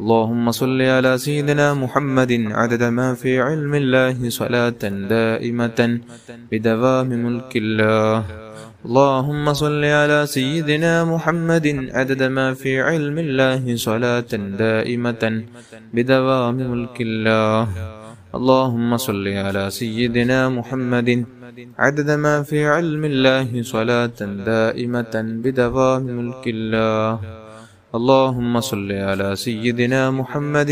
اللهم صل على سيدنا محمد عدد ما في علم الله صلاة دائمة بدوام ملك الله. اللهم صل على سيدنا محمد عدد ما في علم الله صلاة دائمة بدوام ملك الله. اللهم صل على سيدنا محمد عدد ما في علم الله صلاة دائمة بدوام ملك الله. اللهم صل على سيدنا محمد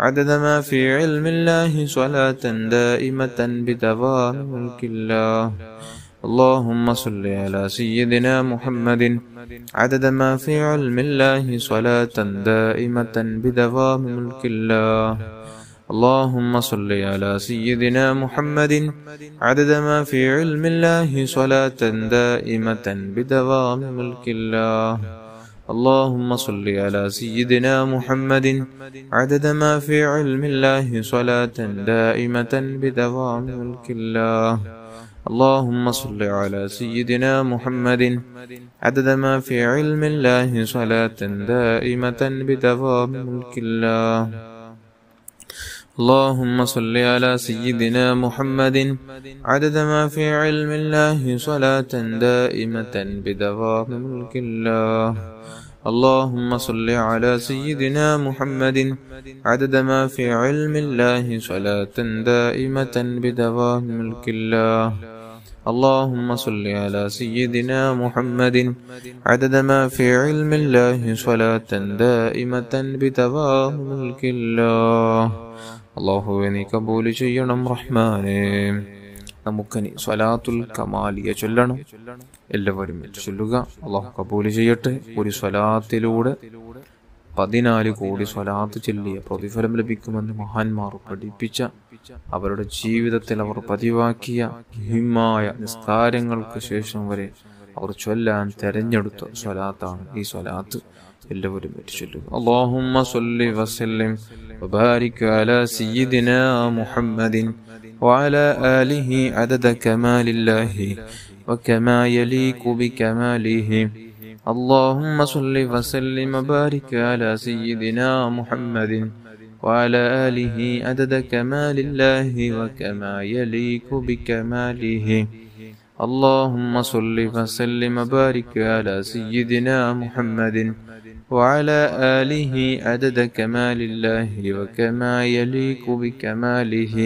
عدد ما في علم الله صلاة دائمة بدوام ملك الله. اللهم صل على سيدنا محمد عدد ما في علم الله صلاة دائمة بدوام ملك الله. اللهم صل على سيدنا محمد عدد ما في علم الله صلاة دائمة بدوام ملك الله. اللهم صل على سيدنا محمد عدد ما في علم الله صلاة دائمة بدوام ملك الله. اللهم صل على سيدنا محمد عدد ما في علم الله صلاة دائمة بدوام ملك الله. اللهم صل على سيدنا محمد عدد ما في علم الله صلاة دائمة بدوام ملك الله. اللهم صل على سيدنا محمد عدد ما في علم الله صلاة دائمة بدوام ملك الله. اللهم صل على سيدنا محمد عدد ما في علم الله صلاة دائمة بدوام ملك الله. അല്ലാഹുവേ നീ കബൂൽ ചെയ്യണം റഹ്മാനേ. നമുക്കനി സ്വലാത്തുൽ കമാലിയ ചൊല്ലണം. എല്ലാവരും ചൊല്ലുക. അല്ലാഹു കബൂൽ ചെയ്യട്ടെ. ഒരു സ്വലാത്തിലൂടെ 14 കോടി സ്വലാത്ത് ചൊല്ലിയ പ്രതിഫലം ലഭിക്കുമെന്ന് മഹാന്മാർ പഠിപ്പിച്ച, അവരുടെ ജീവിതത്തിൽ അവർ പതിവാക്കിയ മുഹിമ്മായ നിസ്കാരങ്ങൾക്ക് ശേഷം വരെ അവർ ചൊല്ലാൻ തെരഞ്ഞെടുത്ത സ്വലാത്താണ് ഈ സ്വലാത്ത്. എല്ലാവരും ചൊല്ലുക. അല്ലാഹുമ്മ സ്വല്ലി വസല്ലിം വബാരിക് അലാ സയ്യിദിനാ മുഹമ്മദിൻ വഅലാ ആലിഹി അദദ കമാലില്ലാഹി വകമാ യലീഖു ബികമാലിഹി. اللهم صل وسلم وبارك على سيدنا محمد وعلى آله عدد كمال الله وكما يليق بكماله. اللهم صل وسلم وبارك على سيدنا محمد وعلى آله عدد كمال الله وكما يليق بكماله.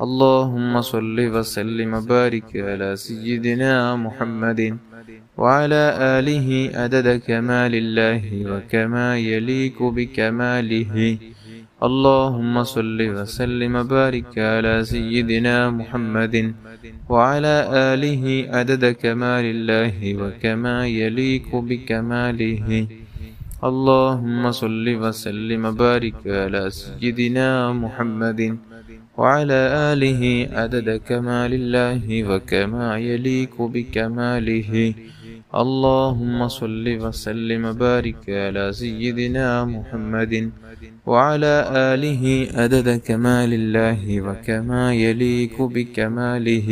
اللهم صل وسلم وبارك على سيدنا محمد وعلى آله عدد كمال الله وكما يليق بكماله. اللهم صل وسلم وبارك على سيدنا محمد وعلى آله عدد كمال الله وكما يليق بكماله. اللهم صل وسلم وبارك على سيدنا محمد وعلى آله عدد كمال الله وكما يليق بكماله. اللهم صل وسلم وبارك على سيدنا محمد وعلى آله عدد كمال الله وكما يليق بكماله.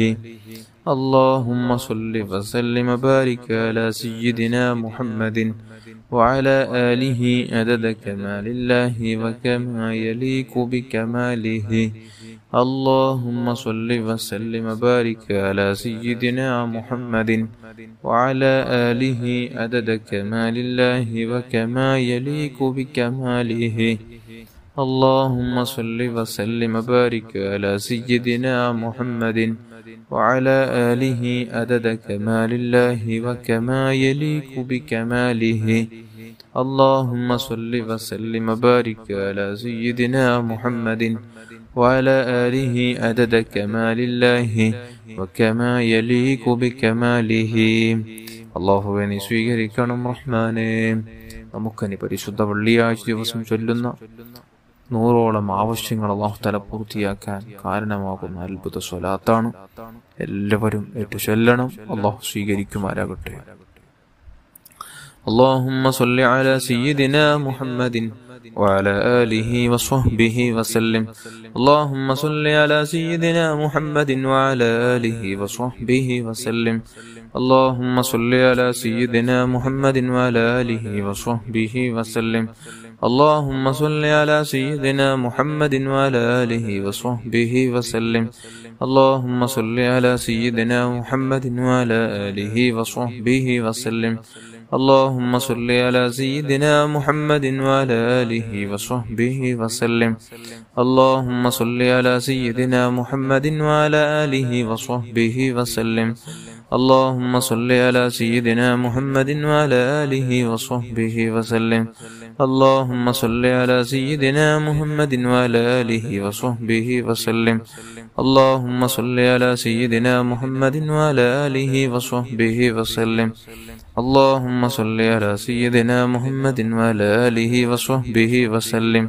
اللهم صل وسلم وبارك على سيدنا محمد وعلى آله عدد كمال الله وكما يليق بكماله. اللهم صل وسلم وبارك على سيدنا محمد وعلى آله عدد كمال الله وكما يليق بكماله. اللهم صل وسلم وبارك على سيدنا محمد وعلى آله عدد كمال الله وكما يليق بكماله. اللهم صل وسلم وبارك على سيدنا محمد وعلى آله عدد كمال الله وكما يليق بكماله. അല്ലാഹുവേ നീ സ്വീകരിക്കണം റഹ്മാനേ. നമുക്കനി പരിശുദ്ധ വെള്ളിയാഴ്ച ദിവസം ചൊല്ലുന്ന 100ഓളം ആവശ്യങ്ങൾ അല്ലാഹു തആല പൂർത്തിയാക്കാൻ കാരണമാകുന്ന അത്ഭുത സ്വലാത്താണ്. എല്ലാവരും ഏറ്റു ചൊല്ലണം. അല്ലാഹു സ്വീകരിക്കുമാറാകട്ടെ. اللهم صل على سيدنا محمد وعلى آله وصحبه وسلم. اللهم صل على سيدنا محمد وعلى آله وصحبه وسلم. اللهم صل على سيدنا محمد وعلى آله وصحبه وسلم. اللهم صل على سيدنا محمد وعلى آله وصحبه وسلم. اللهم صل على سيدنا محمد وعلى آله وصحبه وسلم. اللهم صل على سيدنا محمد وعلى آله وصحبه وسلم. اللهم صل على سيدنا محمد وعلى آله وصحبه وسلم. اللهم صل على سيدنا محمد وعلى آله وصحبه وسلم. اللهم صل على سيدنا محمد وعلى آله وصحبه وسلم. اللهم صل على سيدنا محمد وعلى آله وصحبه وسلم. اللهم صل على سيدنا محمد وعلى آله وصحبه وسلم.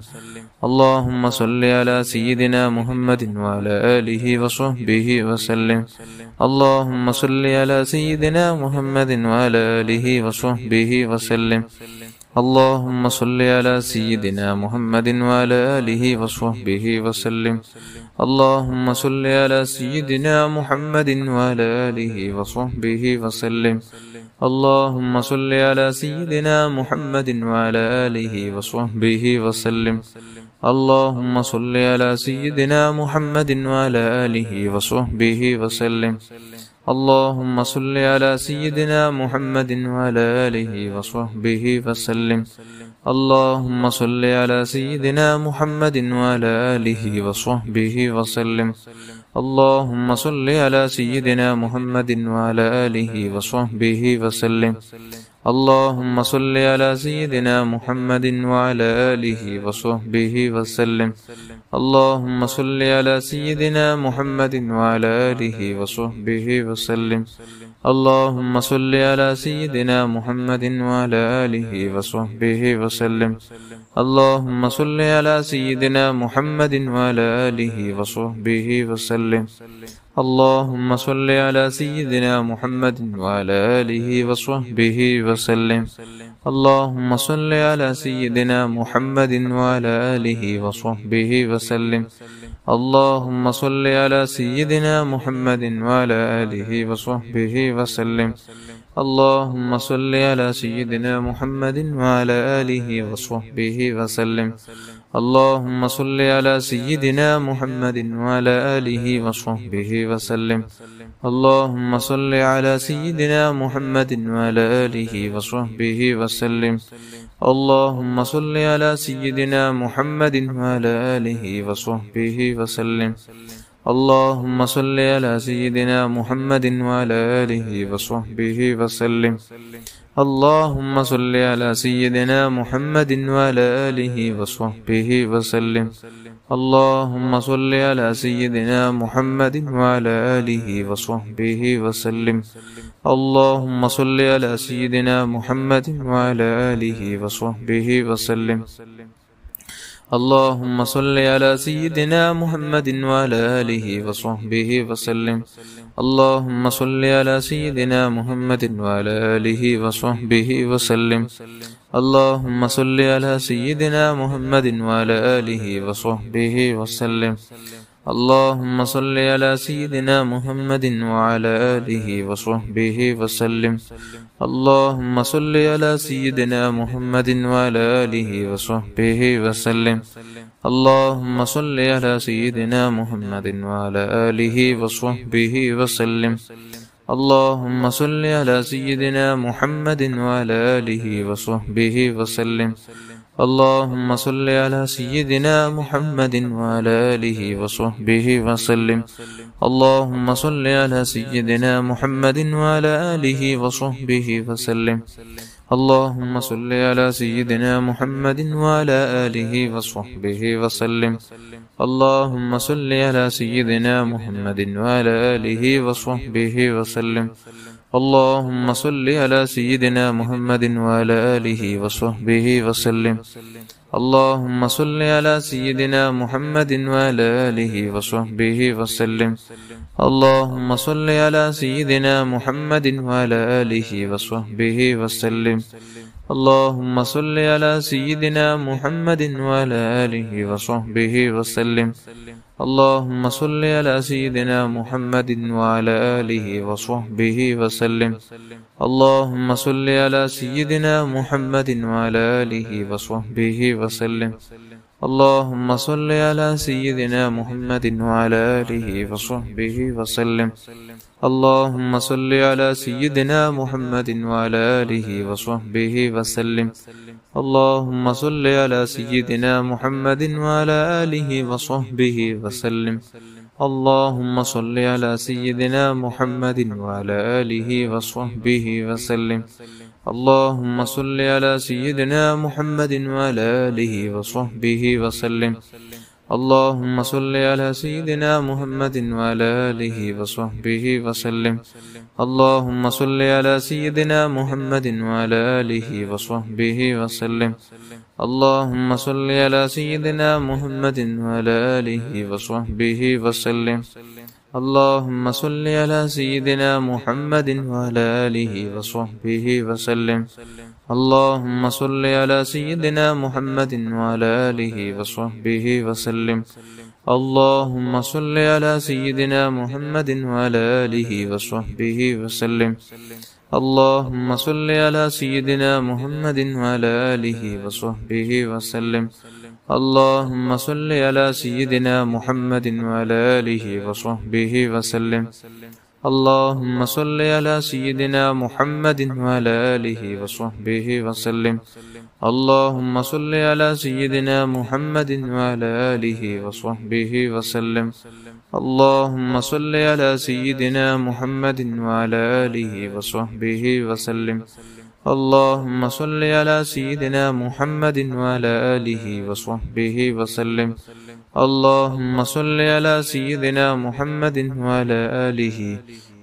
اللهم صل على سيدنا محمد وعلى آله وصحبه وسلم. اللهم صل على سيدنا محمد وعلى آله وصحبه وسلم. اللهم صل على سيدنا محمد وعلى آله وصحبه وسلم. اللهم صل على سيدنا محمد وعلى آله وصحبه وسلم. اللهم صل على سيدنا محمد وعلى آله وصحبه وسلم. اللهم صل على سيدنا محمد وعلى آله وصحبه وسلم. اللهم صل على سيدنا محمد وعلى آله وصحبه وسلم. اللهم صل على سيدنا محمد وعلى آله وصحبه وسلم. اللهم صل على سيدنا محمد وعلى آله وصحبه وسلم. اللهم صل على سيدنا محمد وعلى آله وصحبه وسلم. اللهم صل على سيدنا محمد وعلى آله وصحبه وسلم. اللهم صل على سيدنا محمد وعلى آله وصحبه وسلم. اللهم صل على سيدنا محمد وعلى آله وصحبه وسلم. اللهم صل على سيدنا محمد وعلى آله وصحبه وسلم. اللهم صل على سيدنا محمد وعلى آله وصحبه وسلم. اللهم صل على سيدنا محمد وعلى آله وصحبه وسلم. اللهم صل على سيدنا محمد وعلى آله وصحبه وسلم. اللهم صل على سيدنا محمد وعلى آله وصحبه وسلم. اللهم صل على سيدنا محمد وعلى آله وصحبه وسلم. اللهم صل على سيدنا محمد وعلى آله وصحبه وسلم. اللهم صل على سيدنا محمد وعلى آله وصحبه وسلم. اللهم صل على سيدنا محمد وعلى آله وصحبه وسلم. اللهم صل على سيدنا محمد وعلى آله وصحبه وسلم. اللهم صل على سيدنا محمد وعلى آله وصحبه وسلم. اللهم صل على سيدنا محمد وعلى آله وصحبه وسلم. اللهم صل على سيدنا محمد وعلى آله وصحبه وسلم. اللهم صل على سيدنا محمد وعلى آله وصحبه وسلم. اللهم صل على سيدنا محمد وعلى آله وصحبه وسلم. اللهم صل على سيدنا محمد وعلى آله وصحبه وسلم. اللهم صل على سيدنا محمد وعلى آله وصحبه وسلم. اللهم صل على سيدنا محمد وعلى آله وصحبه وسلم. اللهم صل على سيدنا محمد وعلى آله وصحبه وسلم. اللهم صل على سيدنا محمد وعلى آله وصحبه وسلم. اللهم صل على سيدنا محمد وعلى آله وصحبه وسلم. اللهم صل على سيدنا محمد وعلى آله وصحبه وسلم. اللهم صل على سيدنا محمد وعلى آله وصحبه وسلم. اللهم صل على سيدنا محمد وعلى آله وصحبه وسلم. اللهم صل على سيدنا محمد وعلى آله وصحبه وسلم. اللهم صل على سيدنا محمد وعلى آله وصحبه وسلم. اللهم صل على سيدنا محمد وعلى آله وصحبه وسلم. اللهم صل على سيدنا محمد وعلى آله وصحبه وسلم. اللهم صل على سيدنا محمد وعلى آله وصحبه وسلم. اللهم صل على سيدنا محمد وعلى آله وصحبه وسلم. اللهم صل على سيدنا محمد وعلى آله وصحبه وسلم. اللهم صل على سيدنا محمد وعلى آله وصحبه وسلم. اللهم صل على سيدنا محمد وعلى آله وصحبه وسلم. اللهم صل على سيدنا محمد وعلى آله وصحبه وسلم. اللهم صل على سيدنا محمد وعلى آله وصحبه وسلم. اللهم صل على سيدنا محمد وعلى آله وصحبه وسلم. اللهم صل على سيدنا محمد وعلى آله وصحبه وسلم. اللهم صل على سيدنا محمد وعلى آله وصحبه وسلم. اللهم صل على سيدنا محمد وعلى آله وصحبه وسلم. اللهم صل على سيدنا محمد وعلى آله وصحبه وسلم. اللهم صل على سيدنا محمد وعلى آله وصحبه وسلم. اللهم صل على سيدنا محمد وعلى آله وصحبه وسلم. اللهم صل على سيدنا محمد وعلى آله وصحبه وسلم. اللهم صل على سيدنا محمد وعلى آله وصحبه وسلم. اللهم صل على سيدنا محمد وعلى آله وصحبه وسلم. اللهم صل على سيدنا محمد وعلى آله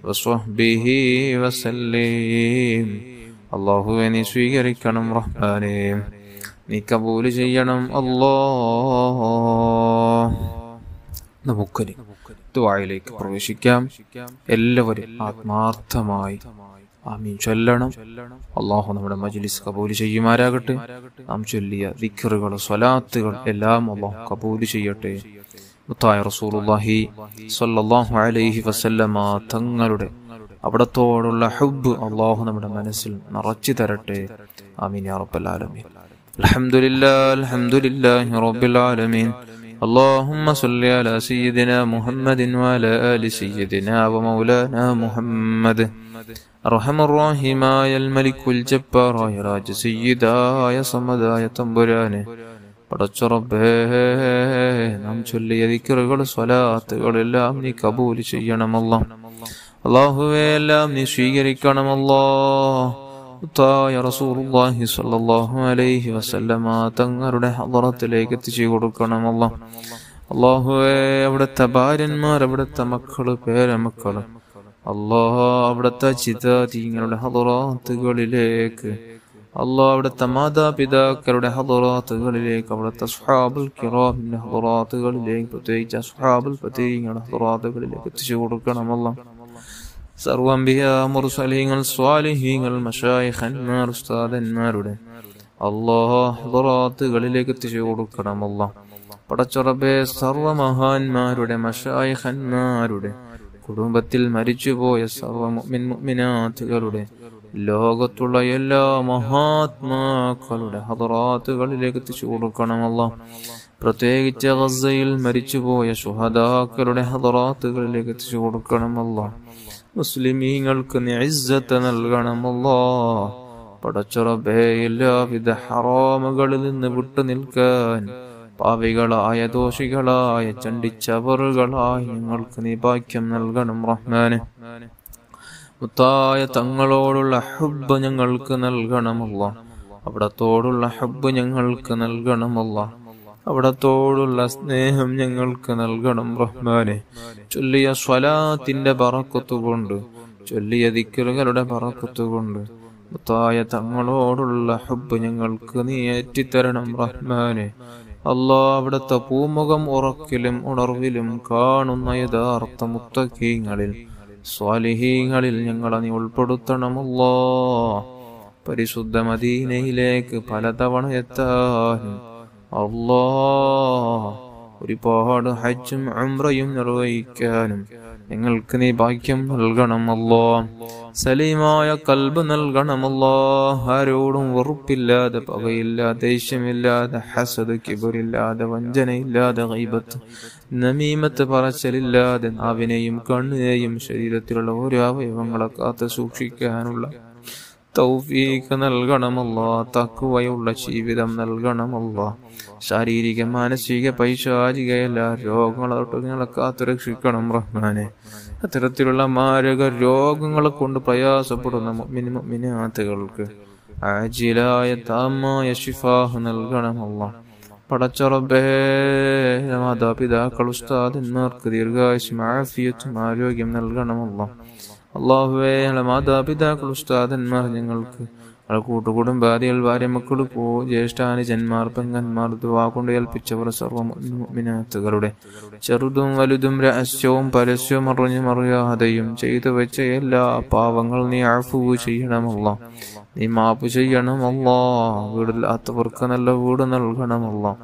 وصحبه وسلم. അള്ളാഹുവേ നീ സ്വീകരിക്കണം റഹ്മാനേ, നീ കബൂൽ ചെയ്യണം അല്ലാഹ്. നമുക്കൊരു ദുആയിലേക്ക് പ്രവേശിക്കാം. എല്ലാവരും ആത്മാർത്ഥമായി ആമീൻ ചൊല്ലണം. അള്ളാഹു നമ്മുടെ മജ്ലിസ് കബൂൽ ചെയ്യുമാരാകട്ടെ. നാം ചൊല്ലിയ ദിക്റുകൾ സ്വലാത്തുകൾ എല്ലാം അള്ളാഹു കബൂൽ ചെയ്യട്ടെ. മുത്തായ റസൂലുള്ളാഹി സ്വല്ലല്ലാഹു അലൈഹി വസല്ലമ തങ്ങളുടെ അവിടത്തോടുള്ള ഹുബ്ബ് അള്ളാഹു നമ്മുടെ മനസ്സിൽ നിറച്ചു തരട്ടെ. ആമീൻ യാ റബ്ബൽ ആലമീൻ. അൽഹംദുലില്ലാഹി റബ്ബിൽ ആലമീൻ. اللهم صل على سيدنا محمد وعلى آل سيدنا ومولانا محمد. أرحم الراحماയ മലിക്കുൽ ജബ്ബാറായ രാജ സയ്യിദായ സമദായ തമ്പുരാനെ, പടച്ച റബ്ബേ, നാം ചൊല്ലിയ ദിക്റുകൾ സ്വലാത്തുകളെല്ലാം നീ കബൂൽ ചെയ്യണമല്ലാ. അല്ലാഹുവേ എല്ലാം നീ സ്വീകരിക്കണമല്ലാ. മുത്തായ റസൂലുള്ളാഹി സ്വല്ലല്ലാഹു അലൈഹി വസല്ലമ തങ്ങളുടെ ഹളറത്തിലേക്ക് എത്തിച്ചു കൊടുക്കണമല്ലാ. അല്ലാഹുവേ അവിടുത്തെ ഭാര്യന്മാർ, അവിടുത്തെ മക്കള്, പേരമക്കള്, അല്ലാഹ് അവിടുത്തെ ചിതാതീങ്ങളുടെ ഹളറാത്തുകളിലേക്ക്, അല്ലാഹ് അവിടുത്തെ മാതാപിതാക്കളുടെ ഹളറാത്തുകളിലേക്ക്, അവിടുത്തെ സ്വഹാബുൽ കിറാമിന്റെ ഹളറാത്തുകളിലേക്ക്, പ്രത്യേകിച്ച് അസ്ഹാബുൽ ഫതീങ്ങളുടെ ഹളറാത്തുകളിലേക്ക് എത്തിച്ചു കൊടുക്കണമല്ലാ. സർവ്വ അംബിയാ, മുർസലീങ്ങൾ, സ്വാലിഹീങ്ങൾ, മശായിഖന്മാർ, ഉസ്താദന്മാരുടെ അല്ലാഹ് ഹളറാത്തുകളിലേക്ക് എത്തിച്ചു കൊടുക്കണമല്ലാ. പടച്ച റബ്ബേ, സർവ്വ മഹാന്മാരുടെ, മശായിഖന്മാരുടെ കുടുംബത്തിൽ മരിച്ചുപോയ സർവ്വ മുഅ്മിൻ മുഅ്മിനാത്തുകളുടെ, ലോകത്തുള്ള എല്ലാ മഹാത്മാക്കളുടെ ഹളറാത്തുകളിലേക്ക് എത്തിച്ചു കൊടുക്കണമല്ലാ. പ്രത്യേകിച്ച് ഗസയിൽ മരിച്ചുപോയ ശുഹദാക്കളുടെ ഹളറാത്തുകളിലേക്ക് എത്തിച്ചു കൊടുക്കണമല്ലാ. മുസ്ലിമീങ്ങൾക്ക് നീ ഇസ്സത്ത് നൽകണമല്ലാ. പടച്ച റബ്ബേ, എല്ലാവിധ ഹറാമുകളിൽ നിന്ന് വിട്ടു നിൽക്കാൻ പാപികളായ, ദോഷികളായ, ചണ്ടിച്ചവറുകളായ ഞങ്ങൾക്ക് നീ ഭാഗ്യം നൽകണം റഹ്മാനെ. മുത്തായ തങ്ങളോടുള്ള ഹുബ്ബ് ഞങ്ങൾക്ക് നൽകണമല്ലാ. അവിടത്തോടുള്ള ഹുബ്ബ് ഞങ്ങൾക്ക് നൽകണമല്ലാ. അവിടത്തോടുള്ള സ്നേഹം ഞങ്ങൾക്ക് നൽകണം റഹ്മാനെ. ചൊല്ലിയ സ്വലാത്തിന്റെ ബറക്കത്തുകൊണ്ട്, ചൊല്ലിയ ദിക്റുകളുടെ ബറക്കത്തുകൊണ്ട് മുത്തായ തങ്ങളോടുള്ള ഹുബ്ബ് ഞങ്ങൾക്ക് നീ ഏറ്റിത്തരണം റഹ്മാനെ. അല്ലാഹ് അവിടുത്തെ പൂമുഖം ഉറക്കിലും ഉണർവിലും കാണുന്ന യഥാർത്ഥ മുത്തഖീങ്ങളിൽ, സ്വാലിഹീങ്ങളിൽ ഞങ്ങളെ നീ ഉൾപ്പെടുത്തണമല്ലാ. പരിശുദ്ധ മദീനയിലേക്ക് പലതവണ എത്താനും അല്ലാഹ് ഒരുപാട് ഹജ്ജും ഉംറയും നിർവഹിക്കാനും ഞങ്ങൾക്ക് നീ ഭാഗ്യം നൽകണം അല്ലാഹ്. സലീമായ കൽബ് നൽകണം അല്ലാഹ്. ആരോടും വെറുപ്പില്ലാതെ, പകയില്ലാതെ, ദേഷ്യമില്ലാതെ, ഹസദ്, കിബറില്ലാതെ, വഞ്ചനയില്ലാതെ, ഗൈബത്ത്, നമീമത്ത്, പറച്ചലില്ലാതെ, നാവിനെയും കണ്ണിനെയും ശരീരത്തിലുള്ള ഓരോ അവയവങ്ങളെ കാത്ത് സൂക്ഷിക്കാനുള്ള തൗഫീഖ് നൽകണമല്ലാഹ്. തഖ്വയുള്ള ജീവിതം നൽകണമല്ലാഹ്. ശാരീരിക, മാനസിക, പൈശാചിക എല്ലാ രോഗങ്ങളെ കാത്തുരക്ഷിക്കണം റഹ്മാനെ. അത്തരത്തിലുള്ള മാരക രോഗങ്ങളെ കൊണ്ട് പ്രയാസപ്പെടുന്ന മുഅ്മിനാത്തുകൾക്ക് ആജിലായ താമായ ശിഫാഹ് നൽകണമല്ലാഹ്. പടച്ച റബ്ബേ, മാതാപിതാക്കൾ, ഉസ്താദന്മാർക്ക് ദീർഘായുസ്സും ആഫിയത്തും ആരോഗ്യം നൽകണമല്ലാഹ്. അല്ലാഹുവേ, മാതാപിതാക്കൾ, ഉസ്താദന്മാർ, ഞങ്ങൾക്ക് കൂട്ടുകുടുംബാദികൾ, ഭാര്യ, മക്കൾ, ജ്യേഷ്ഠാനുജന്മാർ, പെങ്ങന്മാർ, ദുആ കൊണ്ട് ഏൽപ്പിച്ചവർ സർവ്വ മുഅ്മിനാത്തുകളുടെ ചെറുതും വലുതും രഹസ്യവും പരസ്യവും അറിഞ്ഞും അറിയാതെയും ചെയ്തു വെച്ച എല്ലാ പാവങ്ങൾ നീ അഫ്വു ചെയ്യണമല്ലാഹ്. നീ മാപ്പ് ചെയ്യണമല്ലാഹ്. വീടില്ലാത്തവർക്ക് നല്ല വീട് നൽകണമല്ലാഹ്.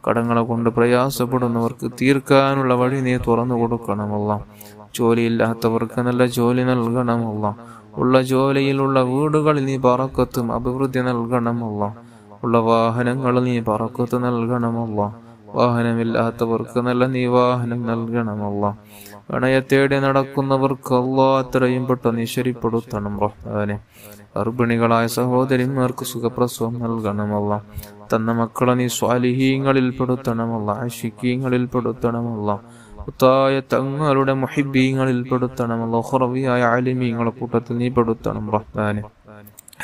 കടങ്ങളെ കൊണ്ട് പ്രയാസപ്പെടുന്നവർക്ക് തീർക്കാനുള്ള വഴി നീ തുറന്നു കൊടുക്കണമല്ലാഹ്. ജോലിയില്ലാത്തവർക്ക് നല്ല ജോലി നൽകണമല്ലാഹ്. ഉള്ള ജോലിയിലുള്ള വീടുകളിൽ നീ ബറക്കത്തും അഭിവൃദ്ധി നൽകണമല്ലാഹ്. ഉള്ള വാഹനങ്ങൾ നീ ബറക്കത്ത് നൽകണമല്ലാഹ്. വാഹനമില്ലാത്തവർക്ക് നല്ല നീ വാഹനം നൽകണമല്ലാഹ്. ഗണയെ തേടി നടക്കുന്നവർക്ക് അല്ലാഹ് എത്രയും പെട്ടെന്ന് നീ ശരിപ്പെടുത്തണം റഹ്മാനെ. ഗർഭിണികളായ സഹോദരിമാർക്ക് സുഖപ്രസവം നൽകണമല്ലാഹ്. തന്ന മക്കളെ നീ സ്വാലിഹീങ്ങളിൽ പെടുത്തണമല്ലാഹ്. ആശിഖീങ്ങളിൽ പെടുത്തണമല്ലാഹ്. ായ തങ്ങളുടെ മുഹിബ്ബീങ്ങളിൽ പെടുത്തണമല്ലാഹ്. ഖുറവിയായ ആലിമീങ്ങളെ കൂട്ടത്തിൽ നീ പെടുത്തണം റഹ്മാനെ.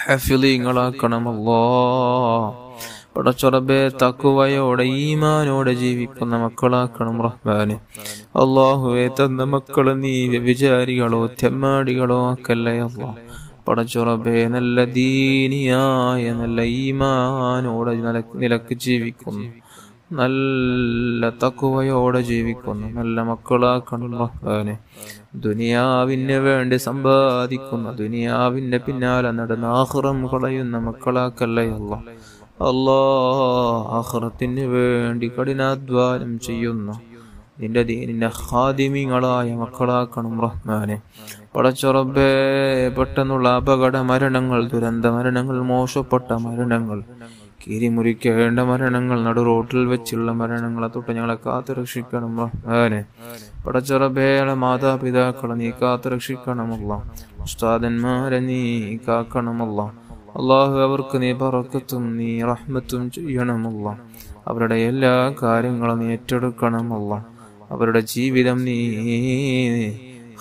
ഹഫിളീങ്ങളാക്കണമല്ലാഹ്. പടച്ച റബ്ബേ, തഖ്വയോടെ ഈമാനോടെ ജീവിക്കുന്ന മക്കളാക്കണം റഹ്മാനെ. അല്ലാഹുവേ, തന്ന മക്കളെ നീ വ്യഭിചാരികളോ തെമ്മാടികളോ ആക്കല്ലേ അല്ലാഹ്. പടച്ച റബ്ബേ, നല്ല ദീനിയായ നല്ല ഈമാനോടെ നിലക്ക് ജീവിക്കുന്നു, നല്ല തഖ്വയോടെ ജീവിക്കുന്നു നല്ല മക്കളാക്കണം റഹ്മാനെ. ദുനിയാവിന് വേണ്ടി സമ്പാദിക്കുന്ന, ദുനിയാവിന്റെ പിന്നാലെ നടന്ന് ആഖിറം കളയുന്ന മക്കളാക്കല്ലേ അല്ലാഹ്. ആഖിറത്തിന് വേണ്ടി കഠിനാധ്വാനം ചെയ്യുന്ന നിന്റെ ദീനിന്റെ ഖാദിമീങ്ങളായ മക്കളാക്കണം റഹ്മാനെ. പടച്ച റബ്ബേ, പെട്ടെന്നുള്ള അപകട മരണങ്ങൾ, ദുരന്ത മരണങ്ങൾ, മോശപ്പെട്ട മരണങ്ങൾ, കീരിമുറിക്കേണ്ട മരണങ്ങൾ, നടു റോട്ടിൽ വെച്ചുള്ള മരണങ്ങളെ തൊട്ട് ഞങ്ങളെ കാത്തുരക്ഷിക്കണം റഹ്മാനെ. പടച്ച റബ്ബേ, മാതാപിതാക്കളെ നീ കാത്തുരക്ഷിക്കണമല്ലാഹ്. ഉസ്താദന്മാരെ നീ കാക്കണമല്ലാഹ്. അല്ലാഹു, അവർക്ക് നീ ബറക്കത്തും നീ റഹ്മത്തും ചെയ്യണമല്ലാഹ്. അവരുടെ എല്ലാ കാര്യങ്ങളും നീ ഏറ്റെടുക്കണമല്ലാഹ്. അവരുടെ ജീവിതം നീ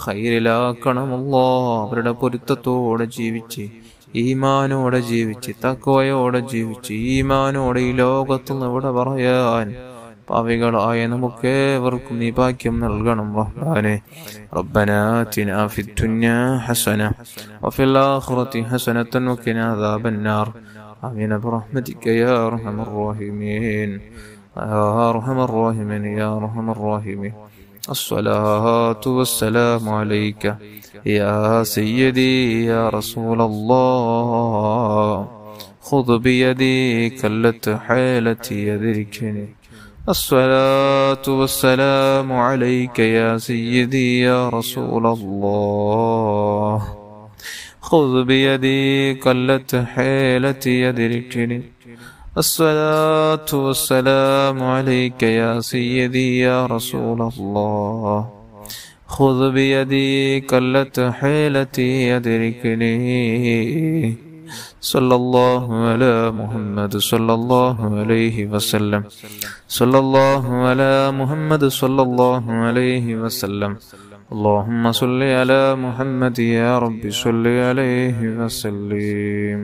ഖൈറിലാക്കണമല്ലാഹ്. അവരുടെ പൊരുത്തത്തോടെ ജീവിച്ച്, ഈമാനോടെ ജീവിച്ച്, തഖ്വയോടെ ജീവിച്ച്, ഈമാനോടെ ഈ ലോകത്തുനിന്ന് ഇവിടെ പറയാൻ പാവികളായ നമുക്കേവർക്കും നീ ഭാഗ്യം നൽകണം റഹ്മാനെ. റബ്ബനാ ആതിനാ ഫിദ്ദുനിയാ ഹസന വഫിൽ ആഖിറതി ഹസനതൻ വഖിനാ അദാബന്നാർ. ആമീൻ ബിറഹ്മതിക യാ അർഹമർ റഹീമീൻ. യാ അർഹമർ റഹീമീൻ, യാ അർഹമർ റഹീമീൻ. الصلاة والسلام عليك يا سيدي يا رسول الله. خذ بيدي كلت حيلتي يدركني. الصلاة والسلام عليك يا سيدي يا رسول الله. خذ بيدي كلت حيلتي يدركني. الصلاة والسلام عليك يا سيدي يا رسول الله. خذ بيدي كلت حيلتي يدركني. صلى الله على محمد صلى الله عليه وسلم. صلى الله على محمد صلى الله عليه وسلم. اللهم صل على محمد يا رب صل عليه وسلم.